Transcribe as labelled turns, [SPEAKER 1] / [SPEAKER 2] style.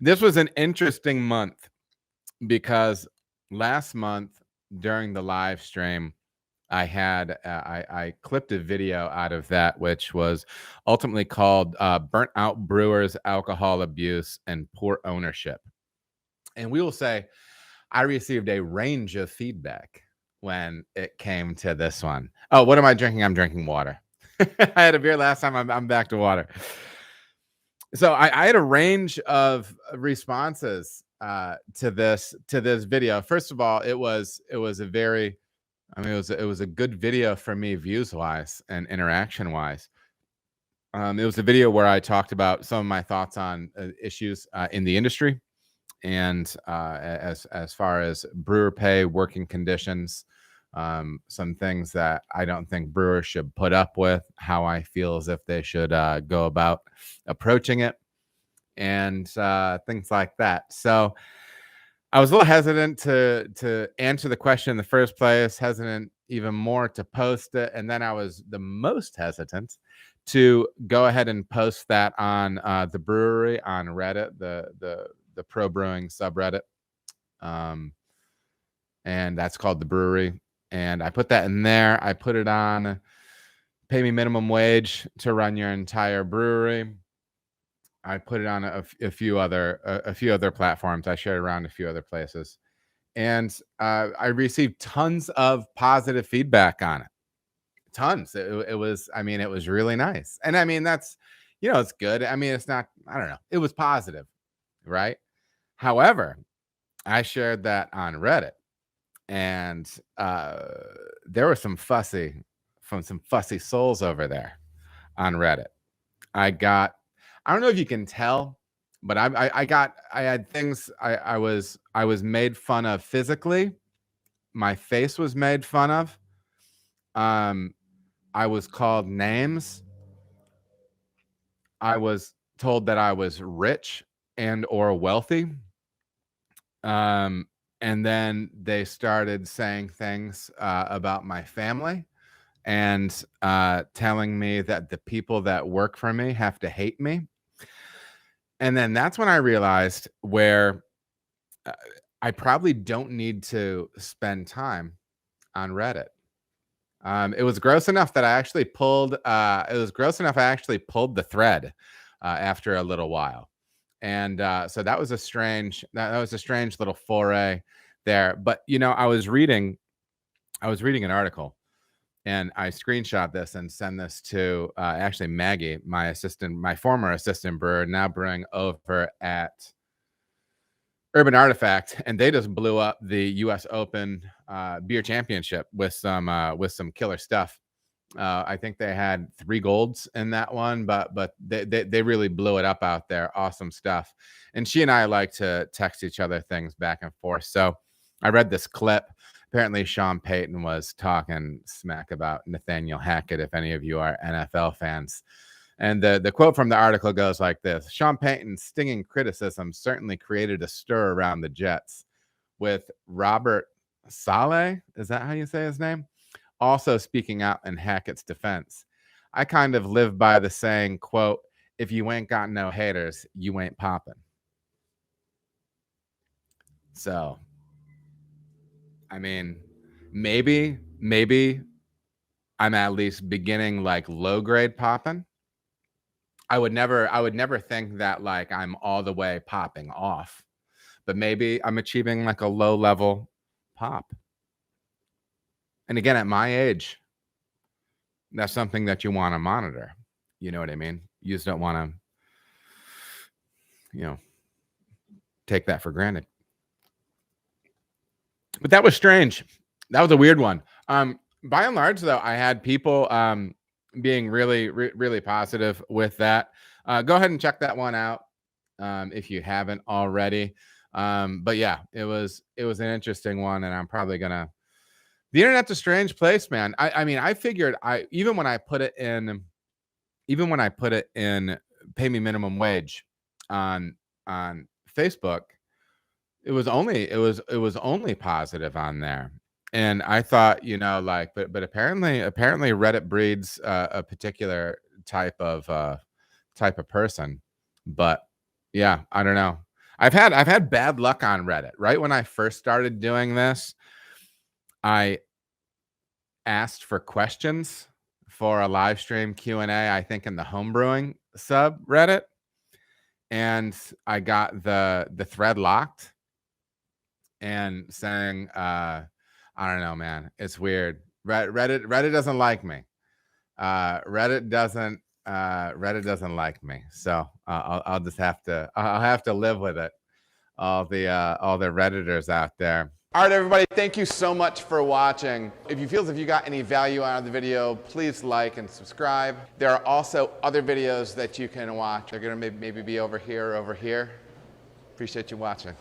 [SPEAKER 1] This was an interesting month because last month during the live stream, I had I clipped a video out of that, which was ultimately called "Burnt Out Brewers, Alcohol Abuse, and Poor Ownership." And we will say I received a range of feedback when it came to this one. Oh, what am I drinking? I'm drinking water. I had a beer last time. I'm back to water. So I had a range of responses to this video. First of all, it was a very, I mean, it was a good video for me views wise and interaction wise. It was a video where I talked about some of my thoughts on issues in the industry, and as far as brewer pay, working conditions, some things that I don't think brewers should put up with, how I feel as if they should go about approaching it, and things like that. So I was a little hesitant to answer the question in the first place, hesitant even more to post it, and then I was the most hesitant to go ahead and post that on the brewery on Reddit, the pro brewing subreddit, and that's called The Brewery. And I put that in there. I put it on pay me minimum wage to run your entire brewery. I put it on a few other platforms. I shared around a few other places, and I received tons of positive feedback on it. Tons. It was, I mean, it was really nice. And I mean, that's, it's good. I mean, it's not, I don't know. It was positive, right? However, I shared that on Reddit, and there were some fussy souls over there on Reddit. I don't know if you can tell, but I had things I was made fun of physically. My face was made fun of. I was called names. I was told that I was rich and or wealthy. And then they started saying things about my family and telling me that the people that work for me have to hate me. And then that's when I realized where I probably don't need to spend time on Reddit. It was gross enough that I actually pulled. It was gross enough I actually pulled the thread after a little while, and so that was a strange. That was a strange little foray there. But I was reading an article, and I screenshot this and send this to actually Maggie, my former assistant brewer, now brewing over at Urban Artifact, and they just blew up the U.S. Open beer championship with some killer stuff. I think they had 3 golds in that one, but they really blew it up out there. Awesome stuff. And she and I like to text each other things back and forth. So I read this clip. Apparently, Sean Payton was talking smack about Nathaniel Hackett, if any of you are NFL fans. And the quote from the article goes like this: Sean Payton's stinging criticism certainly created a stir around the Jets, with Robert Saleh, is that how you say his name, also speaking out in Hackett's defense. I kind of live by the saying, quote, if you ain't got no haters, you ain't popping. So, I mean, maybe I'm at least beginning like low grade popping. I would never think that like I'm all the way popping off, but maybe I'm achieving like a low level pop. And again, at my age, that's something that you want to monitor. You know what I mean? You just don't want to, take that for granted. But that was strange. That was a weird one. By and large, though, I had people being really, really positive with that. Go ahead and check that one out if you haven't already. But yeah, it was an interesting one, and I'm probably gonna. The internet's a strange place, man. I mean, I figured even when I put it in pay me minimum wage on Facebook, it was only positive on there. And I thought, but apparently Reddit breeds a particular type of person. But yeah, I don't know. I've had bad luck on Reddit. Right when I first started doing this, I asked for questions for a live stream Q&A, I think in the homebrewing subreddit, and I got the thread locked and saying, I don't know, man, it's weird. Reddit doesn't like me. Reddit doesn't like me. So I'll just have to live with it. All the redditors out there. All right, everybody, thank you so much for watching. If you feel as if you got any value out of the video, please like and subscribe. There are also other videos that you can watch. They're gonna maybe be over here or over here. Appreciate you watching.